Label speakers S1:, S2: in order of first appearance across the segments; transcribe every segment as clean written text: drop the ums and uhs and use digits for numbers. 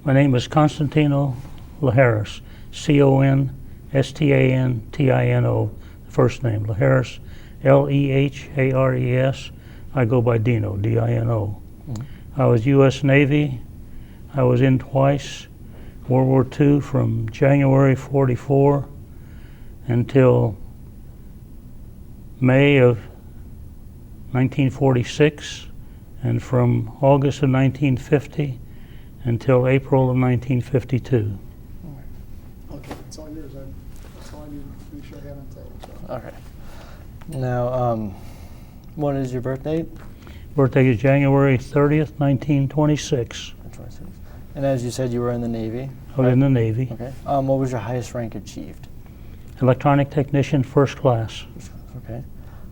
S1: My name is Constantino Lehares, Constantino, first name, Lehares, Lehares. I go by Dino, Dino. I was U.S. Navy. I was in twice, World War II from January 44 until May of 1946, and from August of 1950 until April of 1952.
S2: Okay, it's all yours. That's all I need to make sure I have on tape. So.
S3: Okay. Now, what is your birth date?
S1: Birthday is January 30th, 1926.
S3: 26. And as you said, you were in the Navy.
S1: I was in the Navy.
S3: Okay. What was your highest rank achieved?
S1: Electronic technician, first class.
S3: Okay.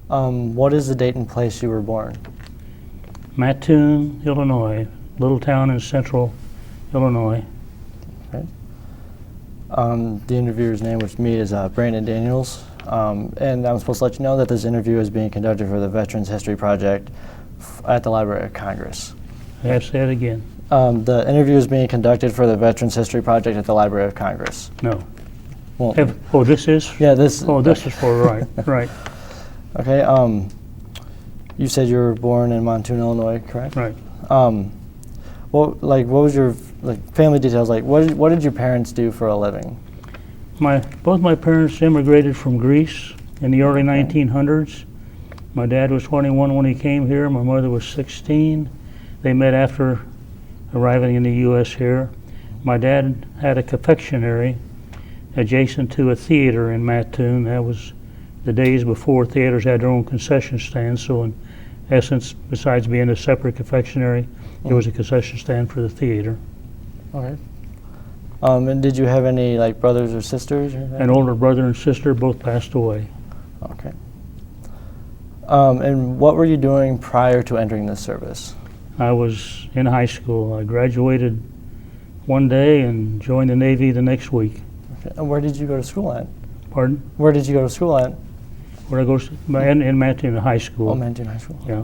S3: What is the date and place you were born?
S1: Mattoon, Illinois, little town in central Illinois.
S3: Okay. The interviewer's name, which me, is Brandon Daniels. And I'm supposed to let you know that this interview is being conducted for the Veterans History Project at the Library of Congress.
S1: I have to say it again.
S3: The interview is being conducted for the Veterans History Project at the Library of Congress.
S1: No.
S3: Well,
S1: This is?
S3: yeah, this.
S1: Oh, this is for, right, right,
S3: Okay. You said you were born in Mattoon, Illinois, correct?
S1: right.
S3: What was your family details? Like, what did your parents do for a living?
S1: Both my parents immigrated from Greece in the early 1900s. My dad was 21 when he came here. My mother was 16. They met after arriving in the U.S. here. My dad had a confectionery adjacent to a theater in Mattoon. That was the days before theaters had their own concession stands. So in essence, besides being a separate confectionery, there was a concession stand for the theater.
S3: Okay. And did you have any brothers or sisters?
S1: An older brother and sister, both passed away.
S3: Okay. And what were you doing prior to entering this service?
S1: I was in high school. I graduated one day and joined the Navy the next week.
S3: Okay. And where did you go to school at?
S1: Pardon?
S3: Where did you go to school at?
S1: Where I go in Mattoon High School.
S3: Oh, Mattoon High School.
S1: Yeah.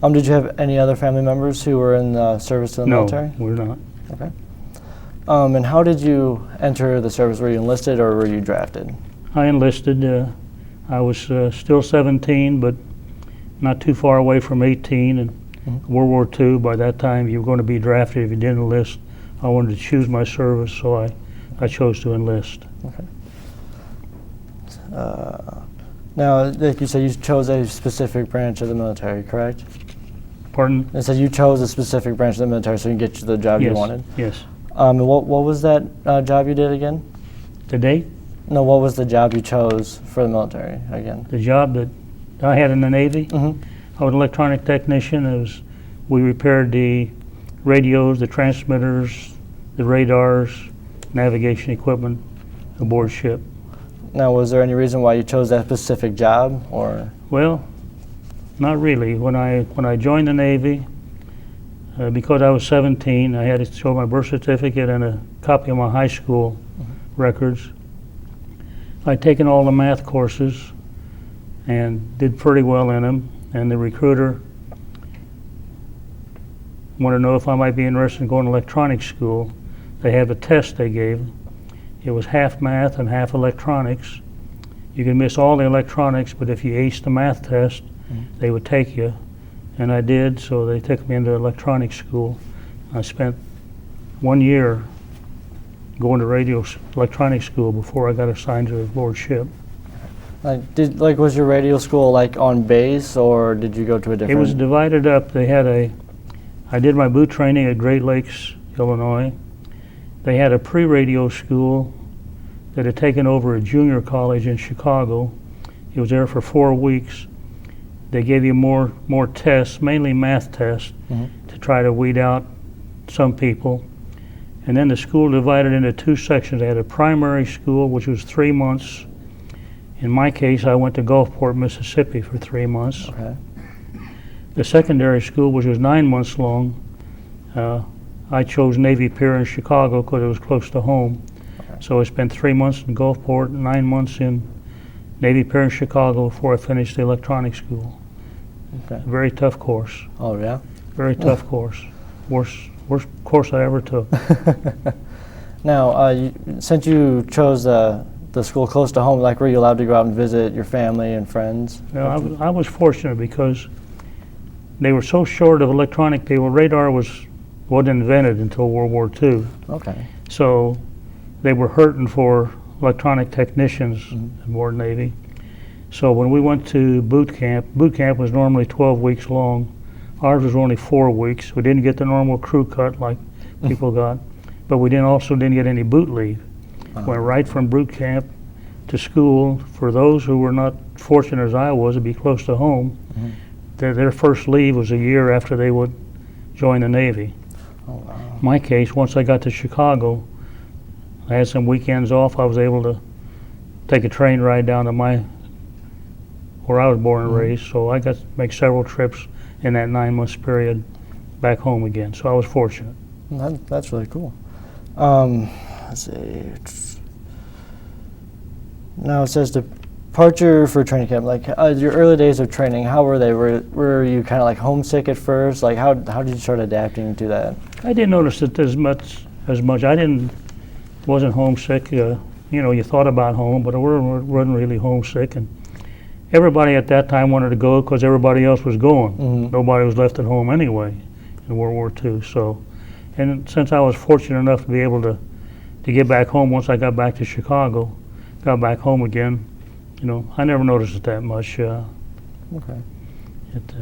S3: Did you have any other family members who were in service to the military?
S1: No, we're not.
S3: Okay. And how did you enter the service? Were you enlisted or were you drafted?
S1: I enlisted. I was still 17, but not too far away from 18. And World War II, by that time, you were going to be drafted if you didn't enlist. I wanted to choose my service, so I chose to enlist.
S3: Okay. Now, like you said, you chose a specific branch of the military, correct?
S1: Pardon?
S3: It said you chose a specific branch of the military so you can get you the job you wanted?
S1: Yes.
S3: And what was that job you did again?
S1: The date?
S3: No, what was the job you chose for the military again?
S1: The job that I had in the Navy?
S3: Mm-hmm.
S1: I was an electronic technician. We repaired the radios, the transmitters, the radars, navigation equipment aboard ship.
S3: Now, was there any reason why you chose that specific job, or?
S1: Well, not really. When I joined the Navy, because I was 17, I had to show my birth certificate and a copy of my high school records. I'd taken all the math courses and did pretty well in them, and the recruiter wanted to know if I might be interested in going to electronics school. They have a test they gave. It was half math and half electronics. You could miss all the electronics, but if you aced the math test, they would take you. And I did, so they took me into electronics school. I spent 1 year going to electronics school before I got assigned to aboard ship.
S3: Was your radio school on base, or did you go to a different?
S1: It was divided up. I did my boot training at Great Lakes, Illinois. They had a pre-radio school that had taken over a junior college in Chicago. It was there for 4 weeks. They gave you more tests, mainly math tests, to try to weed out some people. And then the school divided into 2 sections. They had a primary school, which was 3 months. In my case, I went to Gulfport, Mississippi for 3 months.
S3: Okay.
S1: The secondary school, which was 9 months long, I chose Navy Pier in Chicago because it was close to home.
S3: Okay.
S1: So I spent 3 months in Gulfport, 9 months in Navy Pier in Chicago before I finished the electronics school.
S3: Okay.
S1: Very tough course.
S3: Oh, yeah?
S1: Very tough course. Worst course I ever took.
S3: Now, since you chose the school close to home, like, were you allowed to go out and visit your family and friends?
S1: Now, I was fortunate because they were so short of electronic people. Radar wasn't invented until World War II.
S3: Okay.
S1: So they were hurting for electronic technicians aboard Navy. So when we went to boot camp was normally 12 weeks long. Ours was only 4 weeks. We didn't get the normal crew cut like people got, but we also didn't get any boot leave. Went right from boot camp to school. For those who were not fortunate as I was to be close to home, their first leave was a year after they would join the Navy.
S3: Oh, wow.
S1: My case, once I got to Chicago, I had some weekends off. I was able to take a train ride down to where I was born and raised, so I got to make several trips in that 9-month period back home again. So I was fortunate.
S3: That's really cool. Let's see. Now it says departure for training camp. Like, your early days of training, how were they? Were you kind of like homesick at first? Like, how did you start adapting to that?
S1: I didn't notice it as much. I wasn't homesick. You thought about home, but I wasn't really homesick. And everybody at that time wanted to go because everybody else was going. Nobody was left at home anyway in World War II. So, and since I was fortunate enough to be able to get back home once I got back to Chicago, got back home again, I never noticed it that much.
S3: Okay.
S1: It,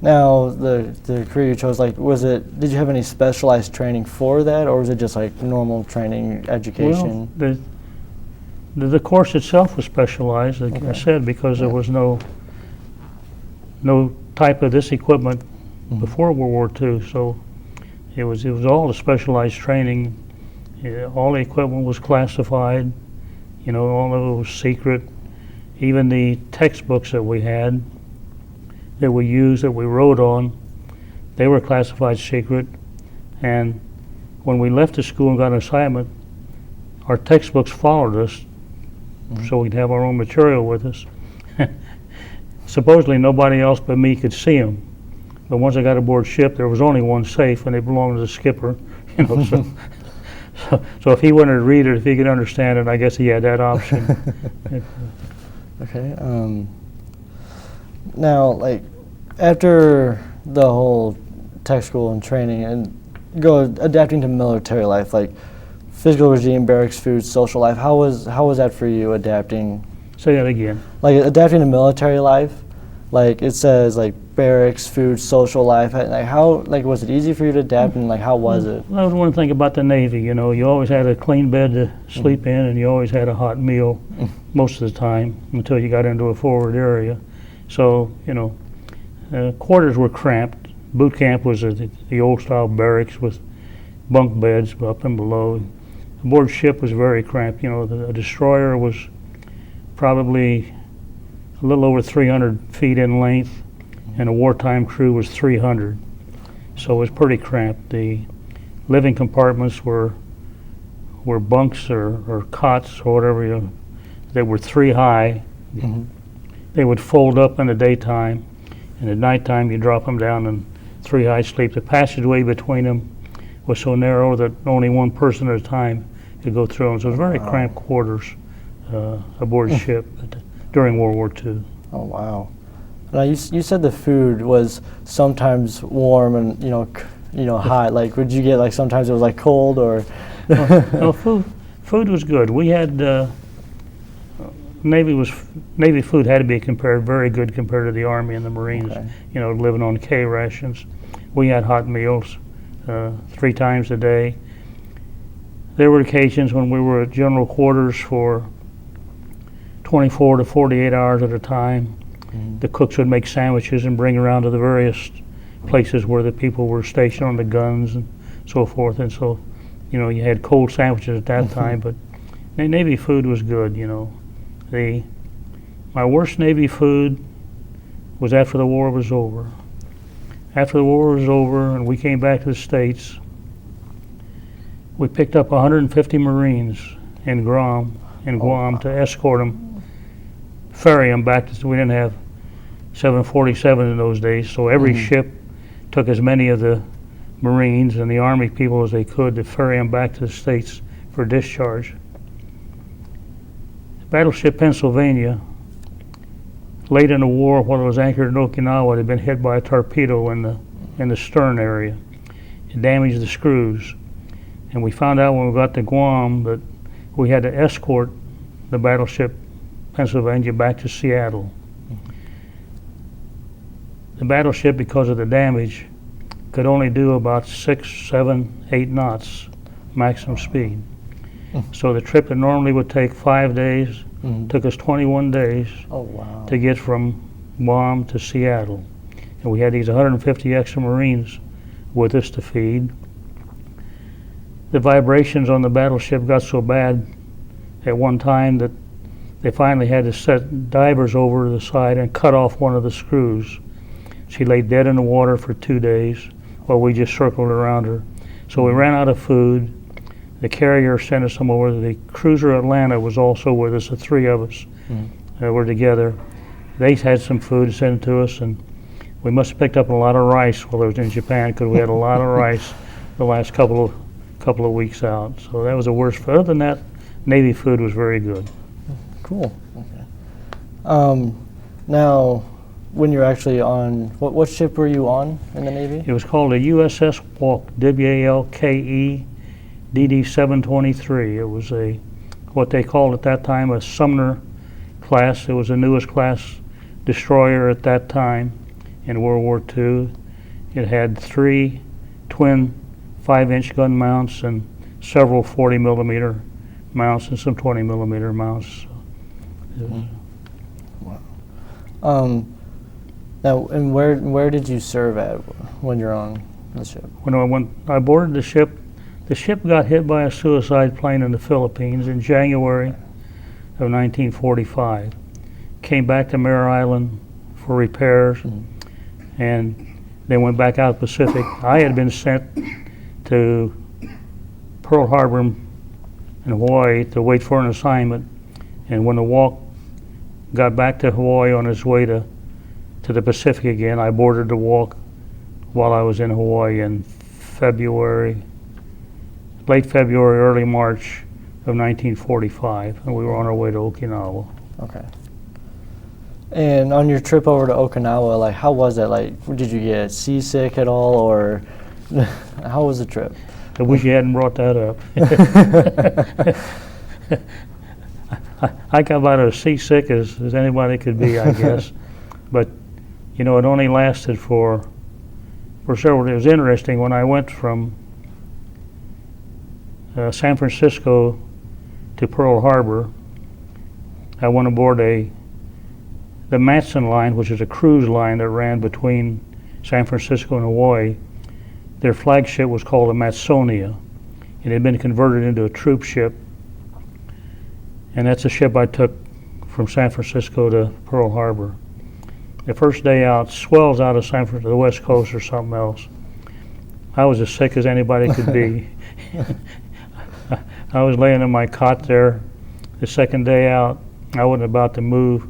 S3: Now, the career you chose, like, did you have any specialized training for that, or was it just like normal training, education?
S1: Well, the course itself was specialized, like I said, because there was no type of this equipment before World War II. So it was all the specialized training. All the equipment was classified. All of it was secret. Even the textbooks that we had, that we used, that we wrote on, they were classified secret. And when we left the school and got an assignment, our textbooks followed us, so we'd have our own material with us. Supposedly nobody else but me could see them. But once I got aboard ship, there was only one safe, and they belonged to the skipper. So if he wanted to read it, if he could understand it, I guess he had that option.
S3: Okay. Now, like, after the whole tech school and training and adapting to military life, like physical regime, barracks, food, social life, how was that for you adapting?
S1: Say that again.
S3: Like, adapting to military life, like it says like barracks, food, social life. Like, was it easy for you to adapt, and like how was it?
S1: That was one thing about the Navy. You always had a clean bed to sleep in, and you always had a hot meal most of the time until you got into a forward area. So quarters were cramped. Boot camp was the old style barracks with bunk beds up and below. Aboard ship was very cramped. The destroyer was probably a little over 300 feet in length, and a wartime crew was 300. So it was pretty cramped. The living compartments were bunks or cots or whatever. They were 3 high. They would fold up in the daytime, and at nighttime you drop them down in 3 high sleep. The passageway between them was so narrow that only one person at a time could go through them. So it was very cramped quarters aboard ship during World War II.
S3: Oh, wow. Now, you said the food was sometimes warm and hot. Like, would you get like sometimes it was like cold or?
S1: No, food was good. We had Navy food had to be very good compared to the Army and the Marines.
S3: Okay.
S1: Living on K rations. We had hot meals 3 times a day. There were occasions when we were at general quarters for 24 to 48 hours at a time. The cooks would make sandwiches and bring around to the various places where the people were stationed on the guns and so forth. And so, you had cold sandwiches at that time, but Navy food was good. My worst Navy food was after the war was over. After the war was over and we came back to the States, we picked up 150 Marines in Guam to escort them, ferry them back. We didn't have 747 in those days, so every ship took as many of the Marines and the Army people as they could to ferry them back to the States for discharge. Battleship Pennsylvania, late in the war, while it was anchored in Okinawa, it had been hit by a torpedo in the stern area. It damaged the screws. And we found out when we got to Guam that we had to escort the battleship Pennsylvania back to Seattle. The battleship, because of the damage, could only do about 6, 7, 8 knots maximum speed. So the trip that normally would take 5 days took us 21 days to get from Guam to Seattle. And we had these 150 extra Marines with us to feed. The vibrations on the battleship got so bad at one time that they finally had to set divers over the side and cut off one of the screws. She lay dead in the water for 2 days while we just circled around her. So we ran out of food. The carrier sent us some over. The cruiser Atlanta was also with us. The 3 of us were together. They had some food sent to us, and we must have picked up a lot of rice while I was in Japan, because we had a lot of rice the last couple of weeks out. So that was the worst. Other than that, Navy food was very good.
S3: Cool. Okay. Now, when you're actually on, what ship were you on in the Navy?
S1: It was called a USS Walke, W-A-L-K-E, DD-723. It was what they called at that time a Sumner class. It was the newest class destroyer at that time in World War II. It had 3 twin 5-inch gun mounts and several 40 millimeter mounts and some 20 millimeter mounts.
S3: Wow. Now, and where did you serve at when you're on the ship?
S1: When I boarded the ship got hit by a suicide plane in the Philippines in January of 1945. Came back to Mare Island for repairs, and then went back out Pacific. I had been sent to Pearl Harbor in Hawaii to wait for an assignment, and when the Walke got back to Hawaii on its way to the Pacific again, I boarded the Walke while I was in Hawaii in late February, early March of 1945, and we were on our way to Okinawa.
S3: Okay. And on your trip over to Okinawa, like, how was it? Like, did you get seasick at all, or how was the trip?
S1: I wish you hadn't brought that up. I got about as seasick as anybody could be, I guess. But, it only lasted for several days. It was interesting. When I went from San Francisco to Pearl Harbor, I went aboard the Matson line, which is a cruise line that ran between San Francisco and Hawaii. Their flagship was called the Matsonia. It had been converted into a troop ship, and that's a ship I took from San Francisco to Pearl Harbor. The first day out, swells out of San Francisco, the West Coast or something else. I was as sick as anybody could be. I was laying in my cot there. The second day out, I wasn't about to move,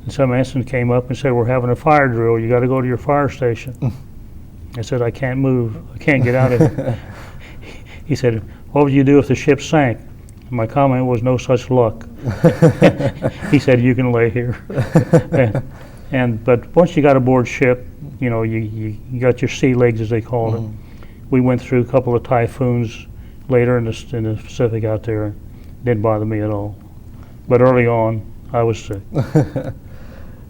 S1: and some ensign came up and said, "We're having a fire drill. You got to go to your fire station." I said, "I can't move. I can't get out of here." He said, "What would you do if the ship sank?" And my comment was, "No such luck." He said, "You can lay here." But once you got aboard ship, you got your sea legs, as they called it. We went through a couple of typhoons later in the Pacific out there. Didn't bother me at all. But early on, I was sick.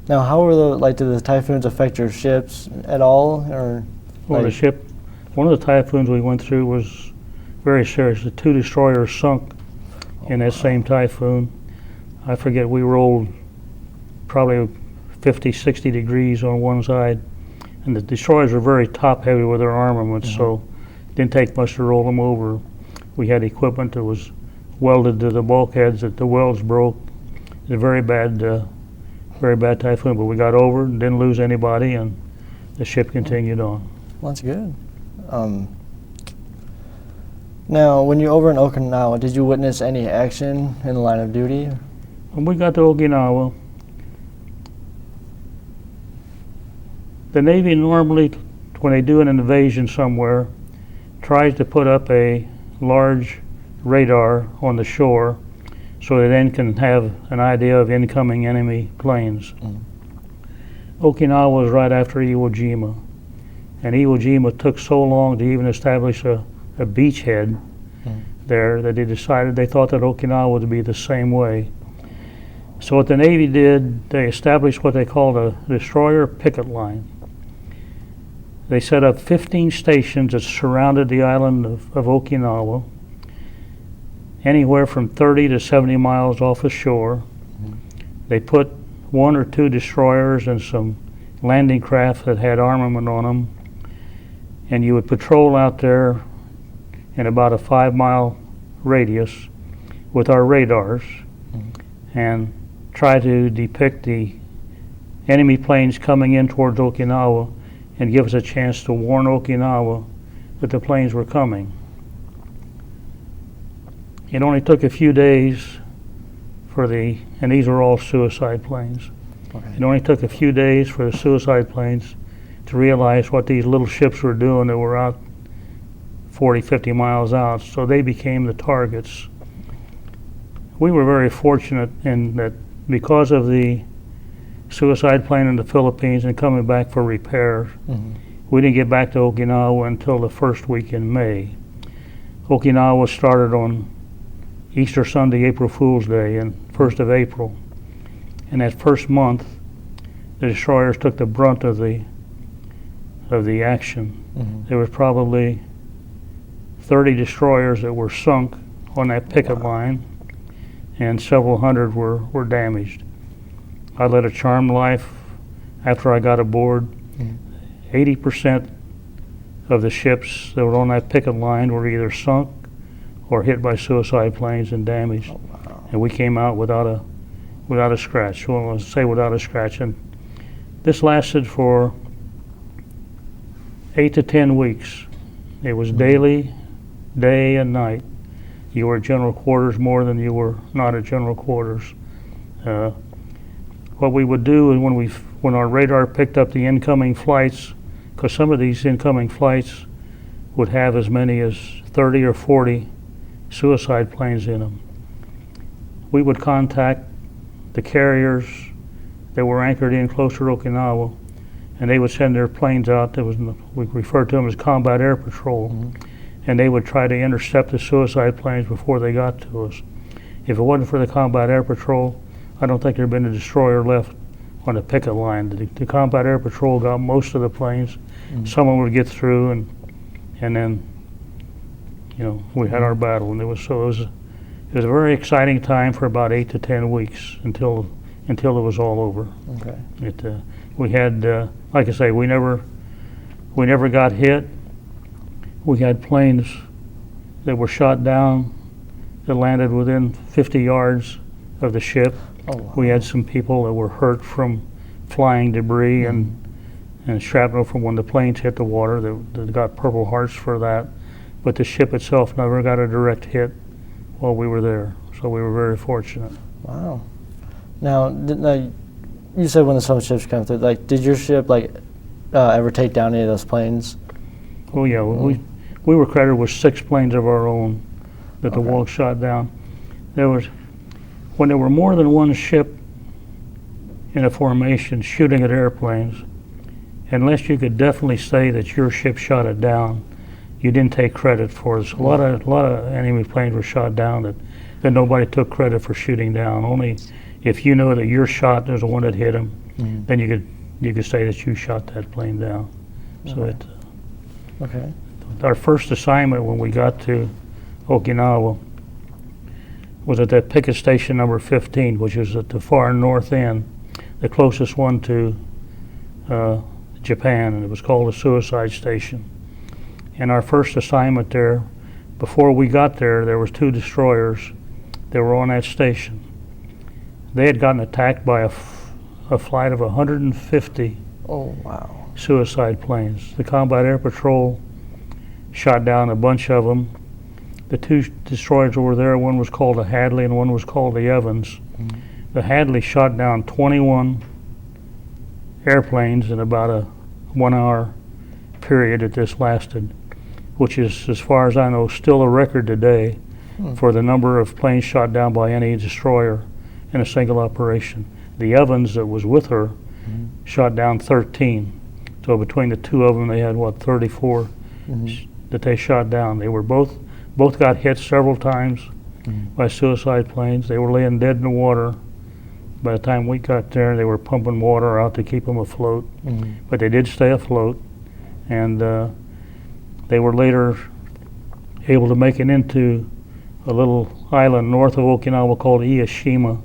S3: Now, how were did the typhoons affect your ships at all, or?
S1: Well, one of the typhoons we went through was very serious. The 2 destroyers sunk in that same typhoon. I forget, we rolled probably 50, 60 degrees on one side, and the destroyers were very top heavy with their armaments, so it didn't take much to roll them over. We had equipment that was welded to the bulkheads that the welds broke. It was a very bad typhoon, but we got over it and didn't lose anybody, and the ship continued on.
S3: Well, that's good. Now, when you're over in Okinawa, did you witness any action in the line of duty?
S1: When we got to Okinawa, The Navy normally, when they do an invasion somewhere, tries to put up a large radar on the shore so they then can have an idea of incoming enemy planes. Okinawa was right after Iwo Jima, and Iwo Jima took so long to even establish a beachhead there that they thought that Okinawa would be the same way. So what the Navy did, they established what they called a destroyer picket line. They set up 15 stations that surrounded the island of Okinawa, anywhere from 30 to 70 miles off the shore. They put 1 or 2 destroyers and some landing craft that had armament on them, and you would patrol out there in about a 5-mile radius with our radars and try to depict the enemy planes coming in towards Okinawa and give us a chance to warn Okinawa that the planes were coming. It only took a few days and these were all suicide planes.
S3: Okay.
S1: It only took a few days for the suicide planes to realize what these little ships were doing that were out 40, 50 miles out, so they became the targets. We were very fortunate in that because of the suicide plane in the Philippines and coming back for repairs, we didn't get back to Okinawa until the first week in May. Okinawa started on Easter Sunday, April Fool's Day, and 1st of April. And that first month, the destroyers took the brunt of the action. There was probably 30 destroyers that were sunk on that picket line, and several hundred were damaged. I led a charmed life after I got aboard. 80% of the ships that were on that picket line were either sunk or hit by suicide planes and damaged. And we came out without a scratch. Well, let's say without a scratch. And this lasted for 8 to 10 weeks. It was daily, day and night. You were at general quarters more than you were not at general quarters. What we would do is when our radar picked up the incoming flights, because some of these incoming flights would have as many as 30 or 40 suicide planes in them, we would contact the carriers that were anchored in closer to Okinawa, and they would send their planes out. We referred to them as combat air patrol, and they would try to intercept the suicide planes before they got to us. If it wasn't for the combat air patrol, I don't think there'd been a destroyer left on the picket line. The combat air patrol got most of the planes. Someone would get through, and then we had our battle, and it was a very exciting time for about 8 to 10 weeks until it was all over.
S3: Okay.
S1: We had, like I say, we never got hit. We had planes that were shot down that landed within 50 yards of the ship.
S3: Oh, wow.
S1: We had some people that were hurt from flying debris and shrapnel from when the planes hit the water that got Purple Hearts for that. But the ship itself never got a direct hit while we were there. So we were very fortunate.
S3: Wow. Now, you said when some ships come through, did your ship ever take down any of those planes?
S1: Oh yeah, we were credited with 6 planes of our own that the Wolf shot down. When there were more than one ship in a formation shooting at airplanes, unless you could definitely say that your ship shot it down, you didn't take credit for it. So a lot of enemy planes were shot down that nobody took credit for shooting down. Only if you know that your shot is the one that hit them, then you could say that you shot that plane down. So our first assignment when we got to Okinawa was at that picket station number 15, which is at the far north end, the closest one to Japan, and it was called a suicide station. And our first assignment there, before we got there was 2 destroyers that were on that station. They had gotten attacked by a flight of 150 suicide planes. The combat air patrol shot down a bunch of them. The 2 destroyers that were there, one was called the Hadley and one was called the Evans. The Hadley shot down 21 airplanes in about 1 hour period that this lasted, which is, as far as I know, still a record today for the number of planes shot down by any destroyer in a single operation. The Evans that was with her shot down 13. So between the two of them, they had, 34 that they shot down. They were both got hit several times by suicide planes. They were laying dead in the water. By the time we got there, they were pumping water out to keep them afloat. But they did stay afloat. And they were later able to make it into a little island north of Okinawa called Ieshima,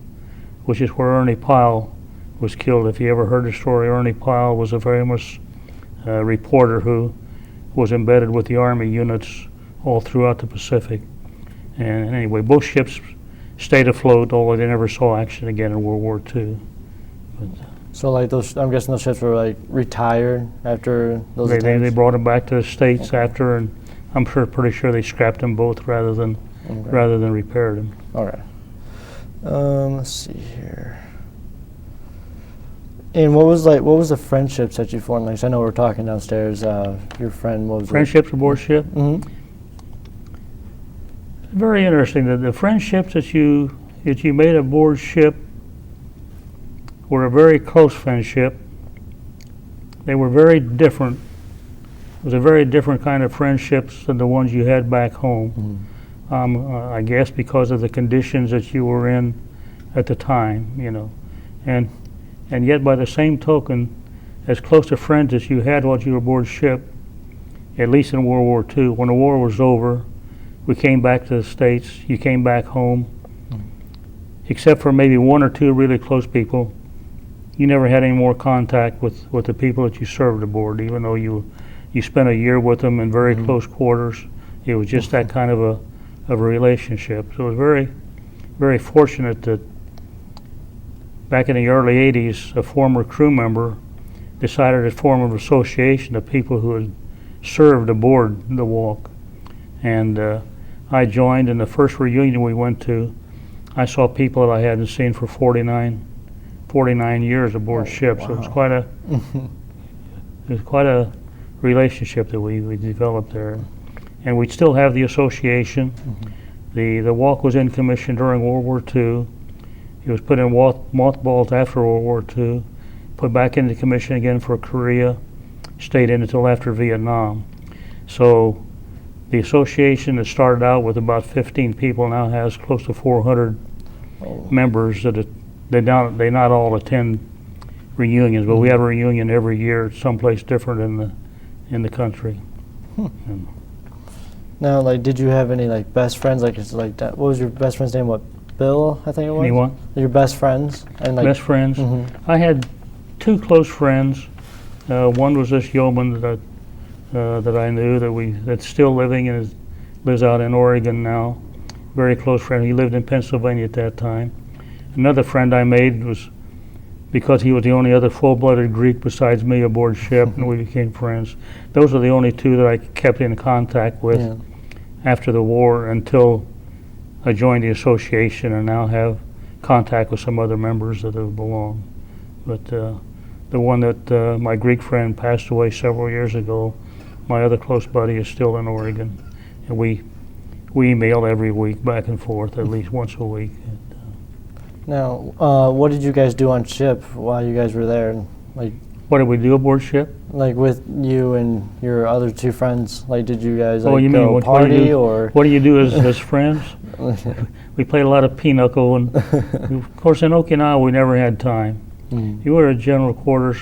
S1: which is where Ernie Pyle was killed. If you ever heard the story, Ernie Pyle was a famous reporter who was embedded with the Army units all throughout the Pacific. And anyway, both ships stayed afloat, although they never saw action again in World War II. But,
S3: So like those, I'm guessing those ships were like retired after those
S1: they
S3: attacks?
S1: brought them back to the States after, and I'm pretty sure they scrapped them both rather than repaired them.
S3: All right. Let's see here. And what was the friendships that you formed? Like, I know we're talking downstairs. Your friend, what was
S1: Friendships aboard ship?
S3: Mm-hmm.
S1: Very interesting. The friendships that you made aboard ship were a very close friendship. They were very different. It was a very different kind of friendships than the ones you had back home. I guess because of the conditions that you were in at the time, and yet by the same token, as close to friends as you had while you were aboard ship, at least in World War II, when the war was over, we came back to the States, you came back home, except for maybe one or two really close people. You never had any more contact with the people that you served aboard, even though you spent a year with them in very close quarters. It was just that kind of a relationship. So it was very, very fortunate that back in the early 80s, a former crew member decided to form an association of people who had served aboard the Walk. And I joined, and the first reunion we went to, I saw people that I hadn't seen for 49 years aboard ship. So it was quite a relationship that we developed there. And we still have the association. The Walk was in commission during World War II. It was put in mothballs after World War II, put back into commission again for Korea, stayed in until after Vietnam. So the association that started out with about 15 people now has close to 400 members they not all attend reunions, but we have a reunion every year someplace different in the country.
S3: Now, like, did you have any like best friends? Like, it's like that. What was your best friend's name? What, Bill? I think it was.
S1: Anyone?
S3: Your best friends and like
S1: Best friends. I had two close friends. One was this yeoman that I knew that's still living and lives out in Oregon now. Very close friend. He lived in Pennsylvania at that time. Another friend I made was because he was the only other full-blooded Greek besides me aboard ship, and we became friends. Those are the only two that I kept in contact with after the war until I joined the association and now have contact with some other members that have belonged. But the one that my Greek friend passed away several years ago, my other close buddy is still in Oregon, and we email every week back and forth, at least once a week.
S3: Now, what did you guys do on ship while you guys were there? Like,
S1: what did we do aboard ship?
S3: Like with you and your other two friends, like did you guys
S1: You mean
S3: go party
S1: or? What do you do as friends? We played a lot of pinochle, and of course in Okinawa we never had time. You were at general quarters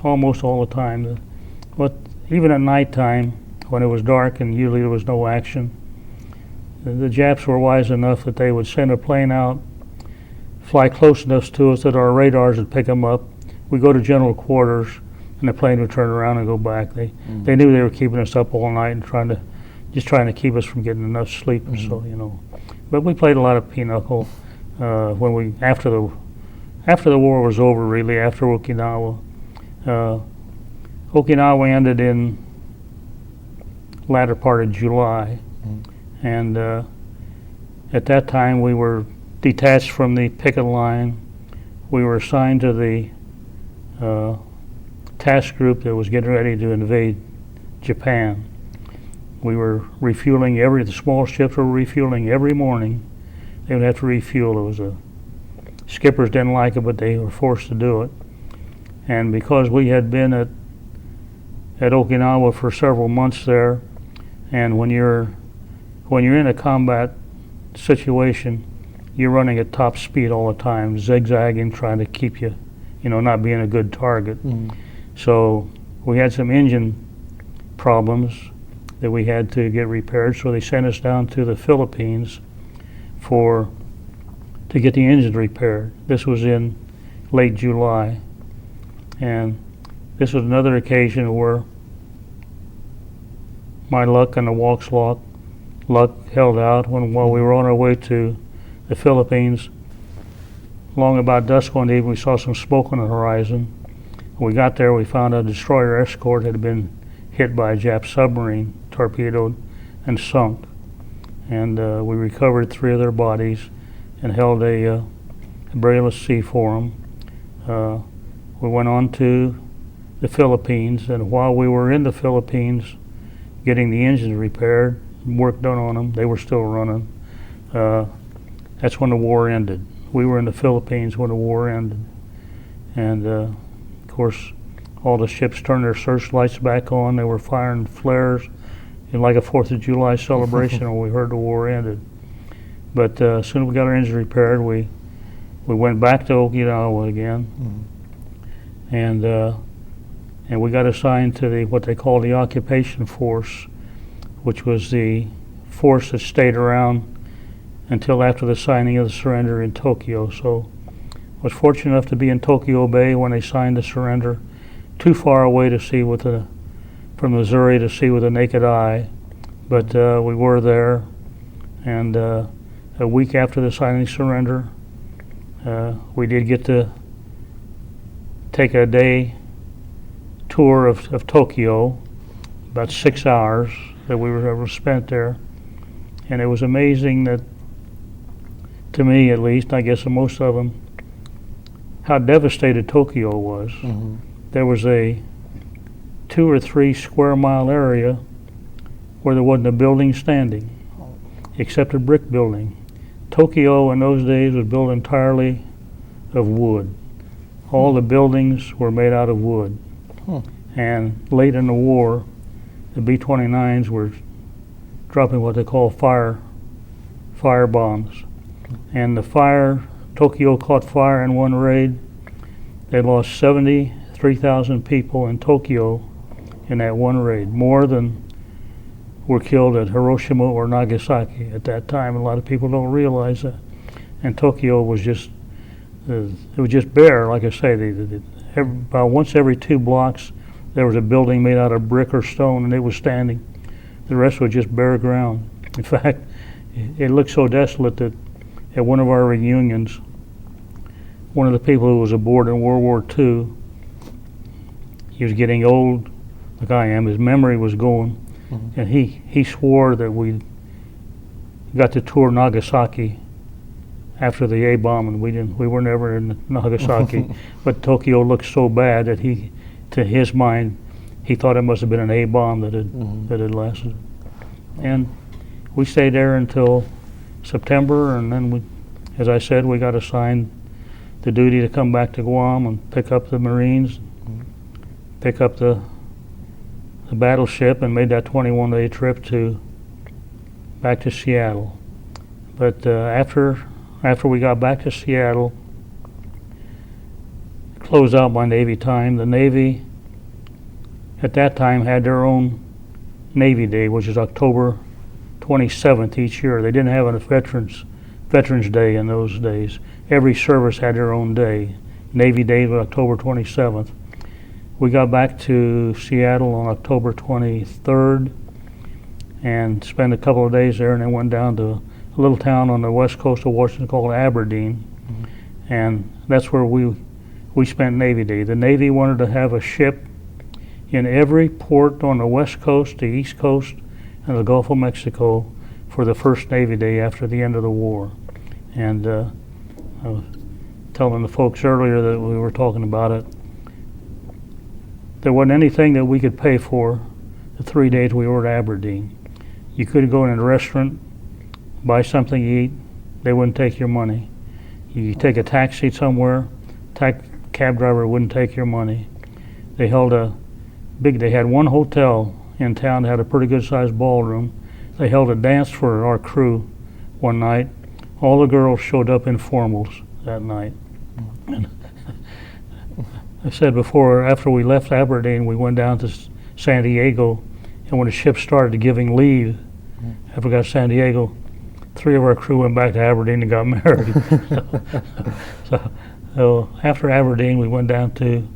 S1: almost all the time. But even at nighttime, when it was dark and usually there was no action, the Japs were wise enough that they would send a plane out, fly close enough to us that our radars would pick them up. We go to general quarters, and the plane would turn around and go back. They knew they were keeping us up all night and trying to keep us from getting enough sleep. So but we played a lot of pinochle when after the war was over. Really, after Okinawa, Okinawa ended in latter part of July, and at that time we were detached from the picket line. We were assigned to the task group that was getting ready to invade Japan. We were refueling the small ships were refueling every morning. They would have to refuel. Skippers didn't like it, but they were forced to do it. And because we had been at Okinawa for several months there, and when you're in a combat situation, you're running at top speed all the time, zigzagging, trying to keep you, not being a good target. So we had some engine problems that we had to get repaired, so they sent us down to the Philippines to get the engine repaired. This was in late July, and this was another occasion where my luck and the Walk's luck held out while we were on our way to the Philippines. Long about dusk one evening, we saw some smoke on the horizon. When we got there, we found a destroyer escort had been hit by a Jap submarine, torpedoed, and sunk. And we recovered 3 of their bodies and held a burial at sea for them. We went on to the Philippines, and while we were in the Philippines getting the engines repaired, work done on them, they were still running. That's when the war ended. We were in the Philippines when the war ended. And of course, all the ships turned their searchlights back on. They were firing flares in like a 4th of July celebration when we heard the war ended. But as soon as we got our engine repaired, we went back to Okinawa again. And we got assigned to what they call the occupation force, which was the force that stayed around until after the signing of the surrender in Tokyo. So I was fortunate enough to be in Tokyo Bay when they signed the surrender, too far away to see from Missouri to see with the naked eye, but we were there. And a week after the signing surrender, we did get to take a day tour of Tokyo, about 6 hours that we were spent there. And it was amazing that, to me at least, I guess to most of them, how devastated Tokyo was. There was a 2 or 3 square mile area where there wasn't a building standing, except a brick building. Tokyo in those days was built entirely of wood. All the buildings were made out of wood. And late in the war, the B-29s were dropping what they call fire bombs. And Tokyo caught fire in one raid. They lost 73,000 people in Tokyo in that one raid, more than were killed at Hiroshima or Nagasaki at that time. A lot of people don't realize that. And Tokyo was just bare, like I say. About once every 2 blocks, there was a building made out of brick or stone, and it was standing. The rest was just bare ground. In fact, it looked so desolate that at one of our reunions, one of the people who was aboard in World War II, he was getting old, like I am. His memory was going, and he swore that we got to tour Nagasaki after the A bomb, and we were never in Nagasaki. But Tokyo looked so bad that to his mind, he thought it must have been an A bomb that had lasted. And we stayed there until September, and then as I said, we got assigned the duty to come back to Guam and pick up the Marines, pick up the battleship, and made that 21-day trip back to Seattle. But after we got back to Seattle, closed out my Navy time. The Navy at that time had their own Navy Day, which is October 27th each year. They didn't have a Veterans Day in those days. Every service had their own day. Navy Day was October 27th. We got back to Seattle on October 23rd and spent a couple of days there, and then went down to a little town on the west coast of Washington called Aberdeen. And that's where we spent Navy Day. The Navy wanted to have a ship in every port on the west coast, the east coast, and the Gulf of Mexico for the first Navy Day after the end of the war. And I was telling the folks earlier that we were talking about it. there wasn't anything that we could pay for the 3 days we were at Aberdeen. You could go in a restaurant, buy something to eat, they wouldn't take your money. You take a taxi somewhere, cab driver wouldn't take your money. They had one hotel in town that had a pretty good sized ballroom. They held a dance for our crew one night. All the girls showed up in formals that night. And I said before, after we left Aberdeen, we went down to San Diego, and when the ship started giving leave, after we got to San Diego, 3 of our crew went back to Aberdeen and got married. So after Aberdeen, we went down to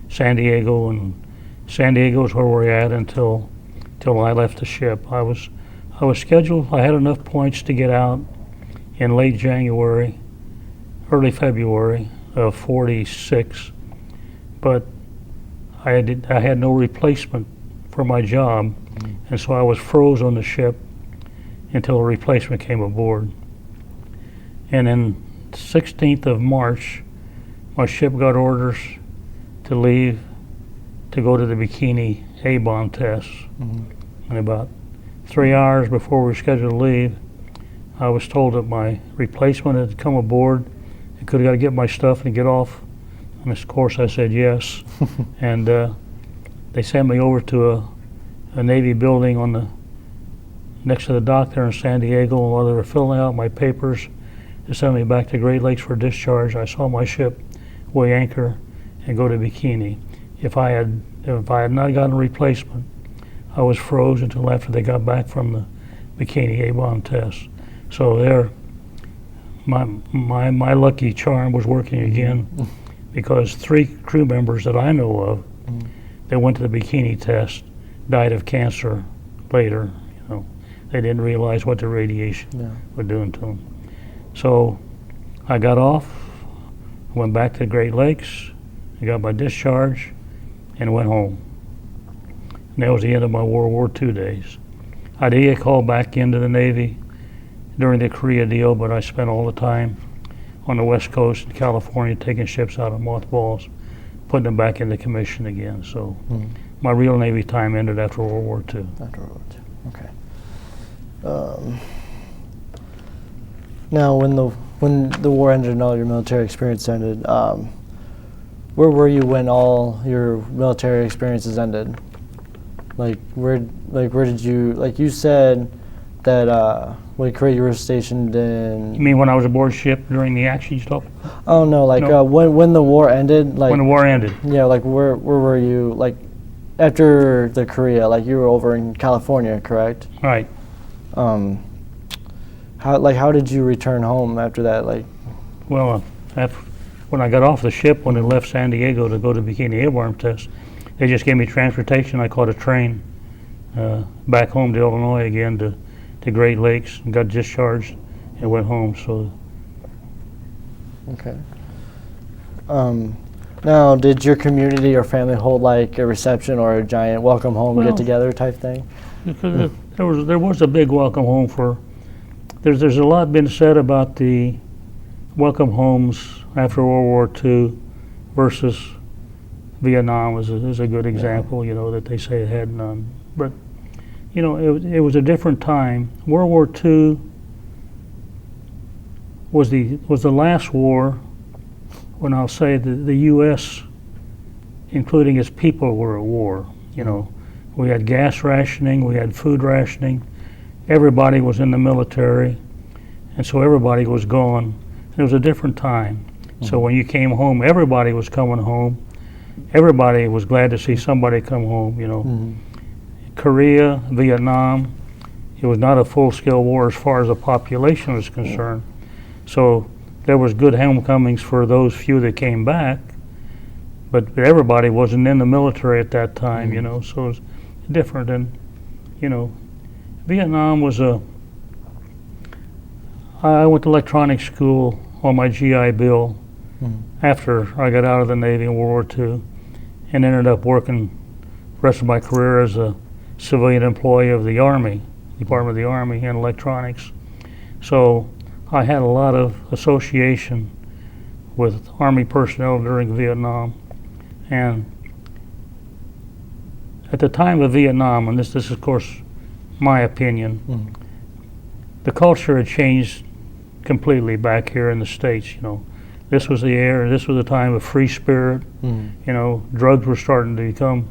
S1: San Diego, and San Diego is where we're at until I left the ship. I was scheduled. I had enough points to get out in late January, early February of '46, but I had no replacement for my job, and so I was froze on the ship until a replacement came aboard. And then 16th of March, my ship got orders to leave to go to the Bikini A-bomb test. And about 3 hours before we were scheduled to leave, I was told that my replacement had come aboard. I could have got to get my stuff and get off. And of course I said yes. And they sent me over to a Navy building next to the dock there in San Diego. And while they were filling out my papers to send me back to Great Lakes for discharge, I saw my ship weigh anchor and go to Bikini. If I had not gotten a replacement, I was froze until after they got back from the Bikini A-bomb test. So there, my lucky charm was working again, because 3 crew members that I know of that went to the Bikini test died of cancer later. They didn't realize what the radiation was doing to them. So I got off, went back to Great Lakes, I got my discharge, and went home. And that was the end of my World War II days. I did get called back into the Navy during the Korea deal, but I spent all the time on the West Coast in California taking ships out of mothballs, putting them back into commission again. So my real Navy time ended after World War II.
S3: After World War II, okay. Now, when the war ended and all your military experience ended, where were you when all your military experiences ended? Where did you, like you said that when Korea you were stationed in?
S1: You mean when I was aboard ship during the action stuff?
S3: Oh no,
S1: No.
S3: When the war ended,
S1: When the war ended.
S3: Yeah, where were you, after the Korea? You were over in California, correct?
S1: Right.
S3: How did you return home after that?
S1: Well, when I got off the ship, when I left San Diego to go to Bikini A-bomb test, they just gave me transportation. I caught a train back home to Illinois again to Great Lakes, and got discharged and went home. So.
S3: Okay. Now, did your community or family hold a reception or a giant welcome home get together type thing?
S1: Because there was a big welcome home for. There's a lot been said about the welcome homes after World War II versus Vietnam is a good example. That they say it had none, but it was a different time. World War II was the last war when I'll say the U.S., including its people, were at war. We had gas rationing, we had food rationing. Everybody was in the military, and so everybody was gone. It was a different time. So when you came home, everybody was coming home. Everybody was glad to see somebody come home. Korea, Vietnam, it was not a full-scale war as far as the population was concerned. So there was good homecomings for those few that came back, but everybody wasn't in the military at that time, so it was different. And, Vietnam was I went to electronics school on my GI Bill after I got out of the Navy in World War II, and ended up working the rest of my career as a civilian employee of the Army, Department of the Army, in electronics. So I had a lot of association with Army personnel during Vietnam, and at the time of Vietnam, and this is of course my opinion, the culture had changed completely back here in the States. This was the era, this was the time of free spirit. Drugs were starting to become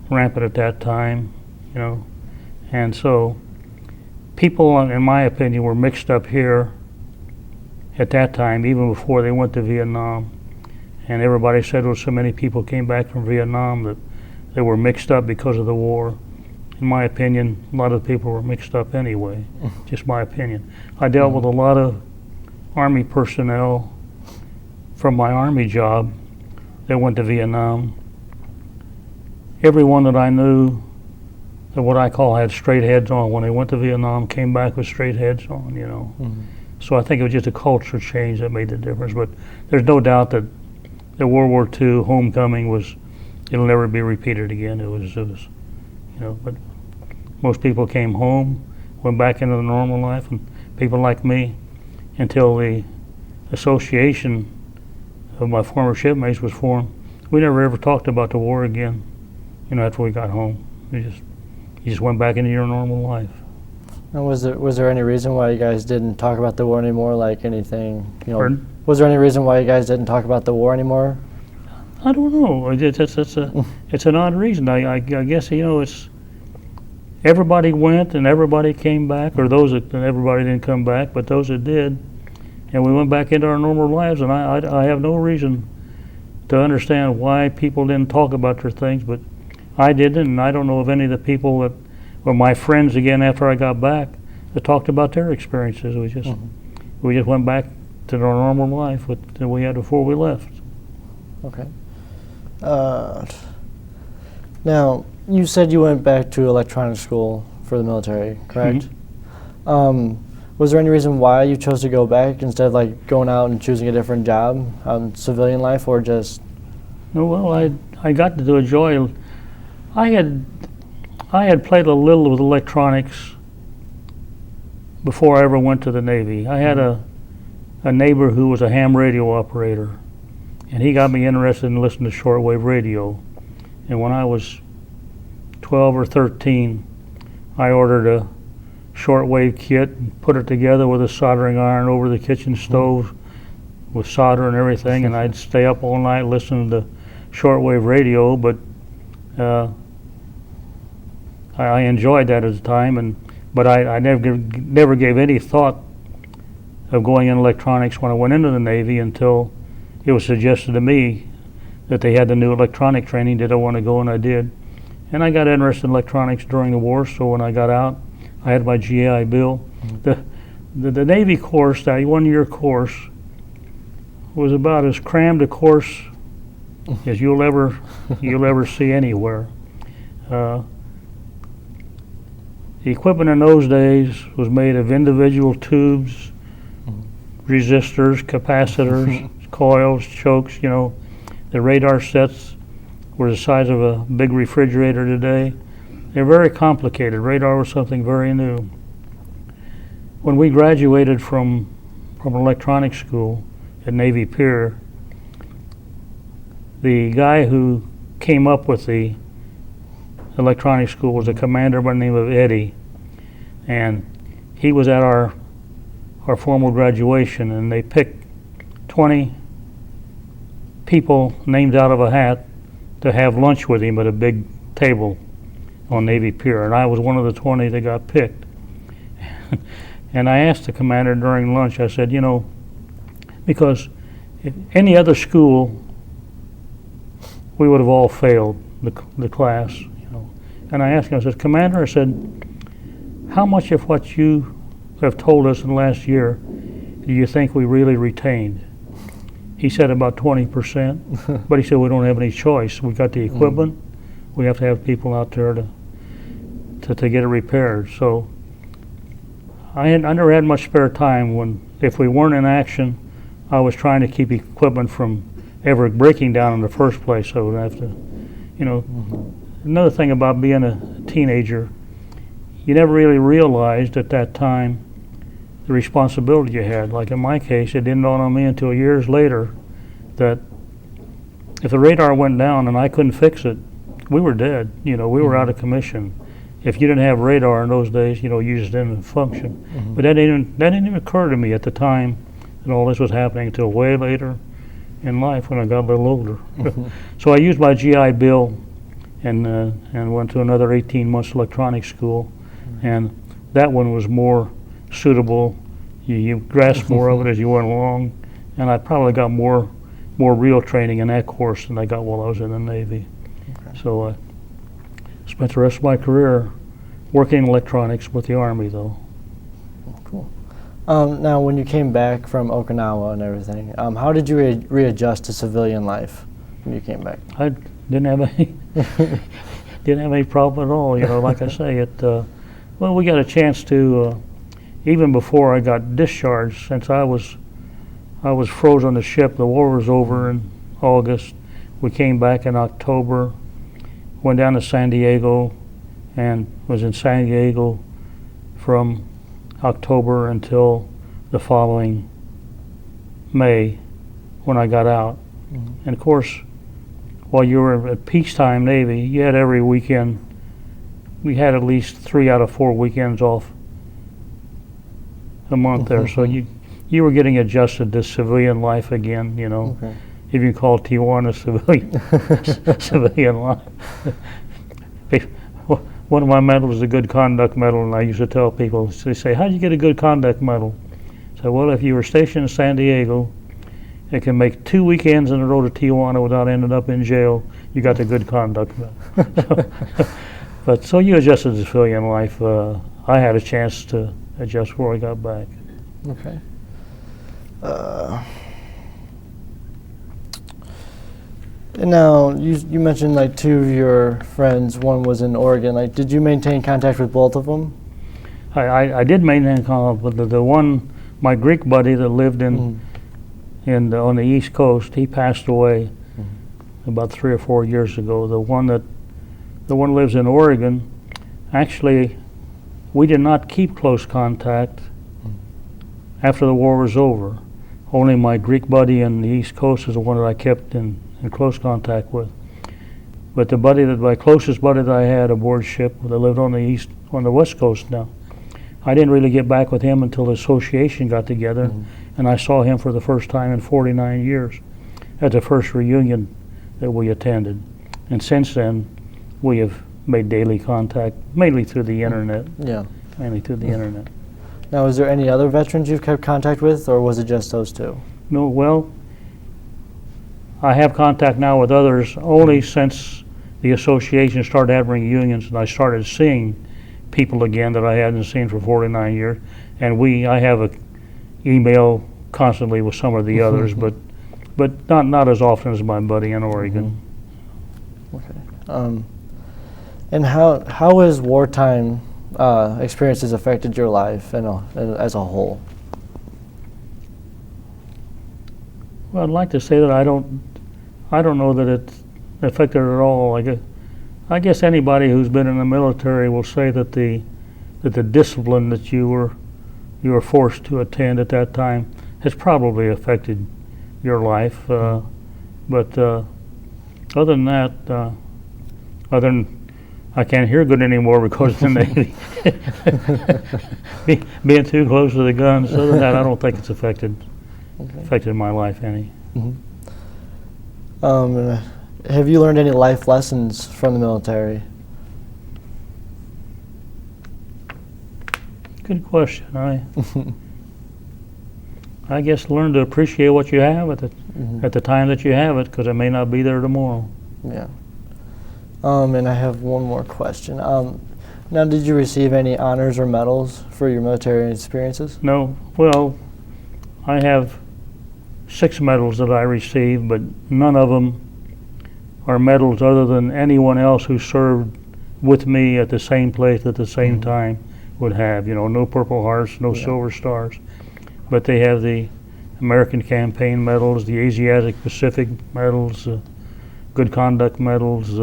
S1: rampant at that time, and so people, in my opinion, were mixed up here at that time, even before they went to Vietnam. And everybody said, well, so many people came back from Vietnam that they were mixed up because of the war. In my opinion, a lot of people were mixed up anyway, just my opinion. I dealt with a lot of Army personnel from my Army job that went to Vietnam. Everyone that I knew that what I call had straight heads on when they went to Vietnam came back with straight heads on, So I think it was just a culture change that made the difference. But there's no doubt that the World War II homecoming it'll never be repeated again. It was, but most people came home, went back into the normal life, and people like me, until the association of my former shipmates was formed, we never ever talked about the war again, after we got home. You just went back into your normal life.
S3: And was there any reason why you guys didn't talk about the war anymore, like anything,
S1: Pardon?
S3: Was there any reason why you guys didn't talk about the war anymore?
S1: I don't know. It's an odd reason. I guess it's everybody went and everybody came back, or everybody didn't come back, but those that did, and we went back into our normal lives. And I have no reason to understand why people didn't talk about their things, but I didn't, and I don't know of any of the people that were my friends again after I got back that talked about their experiences. We just went back to our normal life that we had before we left.
S3: Okay. Now, you said you went back to electronics school for the military, correct? Was there any reason why you chose to go back instead of like going out and choosing a different job on civilian life, or just?
S1: No, well, I got to enjoy. I had played a little with electronics before I ever went to the Navy. I had a neighbor who was a ham radio operator, and he got me interested in listening to shortwave radio. And when I was 12 or 13, I ordered a shortwave kit and put it together with a soldering iron over the kitchen stove with solder and everything, and I'd stay up all night listening to shortwave radio. But I enjoyed that at the time, but I never gave any thought of going in electronics when I went into the Navy until it was suggested to me that they had the new electronic training. Did I want to go? And I did. And I got interested in electronics during the war, so when I got out, I had my GI Bill. The Navy course, that one-year course, was about as crammed a course as you'll ever see anywhere. The equipment in those days was made of individual tubes, resistors, capacitors, coils, chokes. The radar sets were the size of a big refrigerator today. They're very complicated. Radar was something very new. When we graduated from electronics school at Navy Pier, the guy who came up with the electronics school was a commander by the name of Eddie, and he was at our formal graduation, and they picked 20 people named out of a hat to have lunch with him at a big table on Navy Pier, and I was one of the 20 that got picked. And I asked the commander during lunch, I said, because if any other school, we would have all failed the class, And I asked him, I said, Commander, I said, how much of what you have told us in the last year do you think we really retained? He said about 20%, but he said we don't have any choice. We got the equipment. We have to have people out there to get it repaired. So I never had much spare time if we weren't in action, I was trying to keep equipment from ever breaking down in the first place. So I would have to, Another thing about being a teenager, you never really realized at that time the responsibility you had. Like in my case, it didn't dawn on me until years later that if the radar went down and I couldn't fix it, we were dead. You know, we were out of commission. If you didn't have radar in those days, you know, you just didn't function. But that didn't even occur to me at the time that all this was happening until way later in life when I got a little older. So I used my GI Bill and went to another 18 months electronics school, and that one was more suitable. You grasped more of it as you went along, and I probably got more real training in that course than I got while I was in the Navy. So I spent the rest of my career working in electronics with the Army, though.
S3: Cool. Now, when you came back from Okinawa and everything, how did you readjust to civilian life when you came back?
S1: I didn't have any didn't have any problem at all. You know, like I say, well, we got a chance to even before I got discharged, since I was frozen on the ship. The war was over in August. We came back in October. Went down to San Diego, and was in San Diego from October until the following May when I got out. And of course, while you were at peacetime Navy, you had every weekend. We had at least 3 out of 4 weekends off a month there, so you were getting adjusted to civilian life again. You know, if you call Tijuana civilian life. One of my medals is a good conduct medal, and I used to tell people, they say, "How did you get a good conduct medal?" I said, "Well, if you were stationed in San Diego, it can make 2 weekends in a row to Tijuana without ending up in jail. You got the good conduct medal." So you adjusted to civilian life. I had a chance to adjust before I got back.
S3: Okay. And now you mentioned like 2 of your friends. One was in Oregon. Like, did you maintain contact with both of them?
S1: I did maintain contact with the one, my Greek buddy that lived on the East Coast. He passed away about 3 or 4 years ago. The one lives in Oregon. Actually, we did not keep close contact after the war was over. Only my Greek buddy on the East Coast is the one that I kept in close contact with. But my closest buddy that I had aboard ship that lived on the West Coast now, I didn't really get back with him until the association got together, and I saw him for the first time in 49 years at the first reunion that we attended. And since then, we have made daily contact, mainly through the internet.
S3: Yeah.
S1: Mainly through the internet.
S3: Now, is there any other veterans you've kept contact with, or was it just those 2?
S1: No, well, I have contact now with others only since the association started having reunions, and I started seeing people again that I hadn't seen for 49 years. And I have an email constantly with some of the others, but not as often as my buddy in Oregon.
S3: Okay. And how has wartime experiences affected your life as a whole?
S1: Well, I'd like to say that I don't know that it affected it at all. I guess anybody who's been in the military will say that the discipline that you were forced to attend at that time has probably affected your life. But other than that, I can't hear good anymore because of the Navy. Being too close to the guns. Other than that, I don't think it's affected my life any.
S3: Have you learned any life lessons from the military?
S1: Good question. I guess learn to appreciate what you have at the time that you have it, because it may not be there tomorrow.
S3: Yeah. And I have one more question. Now, did you receive any honors or medals for your military experiences?
S1: No. Well, I have 6 medals that I received, but none of them are medals other than anyone else who served with me at the same place at the same time would have. You know, no Purple Hearts, no Silver Stars, but they have the American Campaign medals, the Asiatic Pacific medals, Good Conduct medals.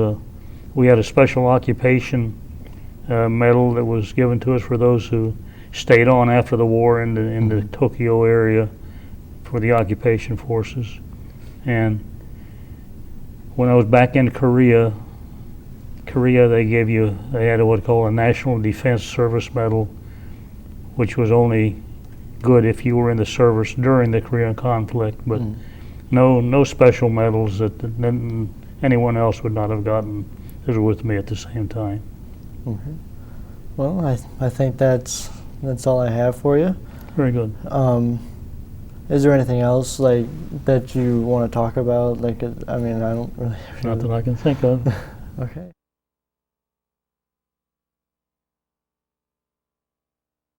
S1: We had a special occupation medal that was given to us for those who stayed on after the war in the Tokyo area for the occupation forces. And when I was back in Korea, Korea, they had what called a National Defense Service Medal, which was only good if you were in the service during the Korean conflict, but no special medals that anyone else would not have gotten that were with me at the same time.
S3: Okay. Well, I think that's all I have for you.
S1: Very good.
S3: Is there anything else like that you want to talk about? Like, I mean, I don't really.
S1: Not that I can think of.
S3: Okay.